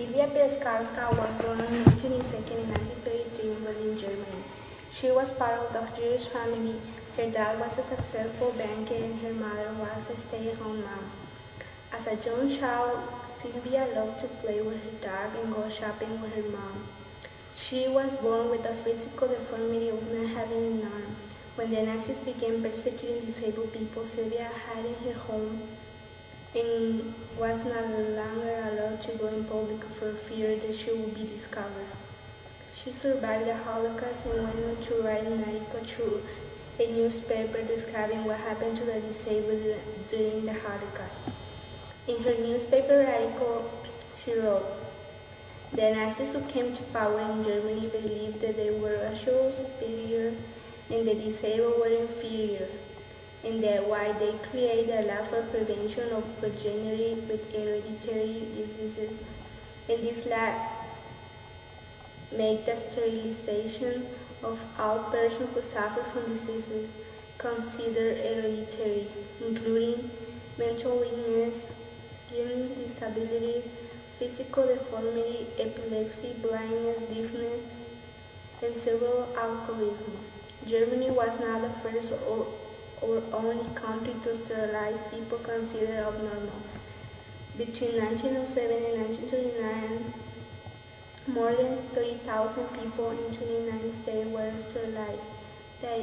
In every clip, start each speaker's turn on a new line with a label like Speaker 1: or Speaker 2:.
Speaker 1: Sylvia Piaskarska was born on May 22nd in 1933 in Berlin, Germany. She was part of the Jewish family. Her dad was a successful banker and her mother was a stay-at-home mom. As a young child, Sylvia loved to play with her dog and go shopping with her mom. She was born with a physical deformity of not having an arm. When the Nazis began persecuting disabled people, Sylvia hid in her home and was no longer allowed to go in public for fear that she would be discovered. She survived the Holocaust and went on to write an article through a newspaper describing what happened to the disabled during the Holocaust. In her newspaper article, she wrote, "The Nazis who came to power in Germany believed that they were racially superior and the disabled were inferior, and that why they created a law for prevention of progeny with hereditary diseases, and this law made the sterilization of all persons who suffer from diseases considered hereditary, including mental illness, learning disabilities, physical deformity, epilepsy, blindness, deafness, and cerebral alcoholism." Germany was not the first or only country to sterilize people considered abnormal. Between 1907 and 1939, more than 30,000 people in 29 states were sterilized. The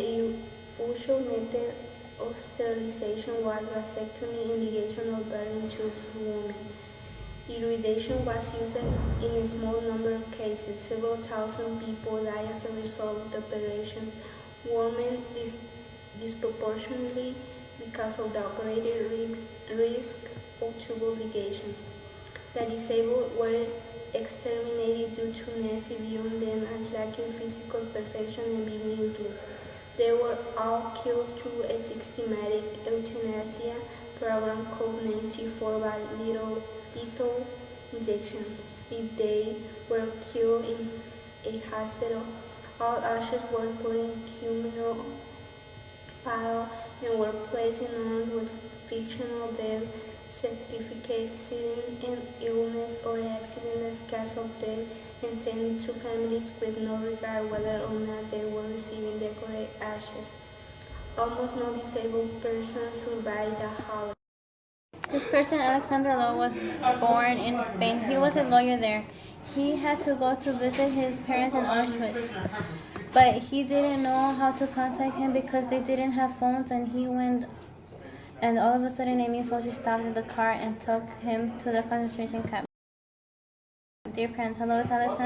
Speaker 1: usual method of sterilization was vasectomy and ligation of burning tubes to women. Iridation was used in a small number of cases. Several thousand people died as a result of the operations. Women disproportionately because of the operated risk of tubal ligation. The disabled were exterminated due to Nazi viewing them as lacking physical perfection and being useless. They were all killed through a systematic euthanasia program called 94 by lethal injection. If they were killed in a hospital, all ashes were put in a communal pile and were placed in urns with fictional death certificates citing an illness or accident as cause of death and sent to families with no regard whether or not they were receiving the correct ashes. Almost no disabled person survived the Holocaust.
Speaker 2: This person, Alexander Lowe, was born in Spain. He was a lawyer there. He had to go to visit his parents in Auschwitz, but he didn't know how to contact him because they didn't have phones, and he went, and all of a sudden a soldier stopped in the car and took him to the concentration camp. Dear parents, hello, it's Alexander.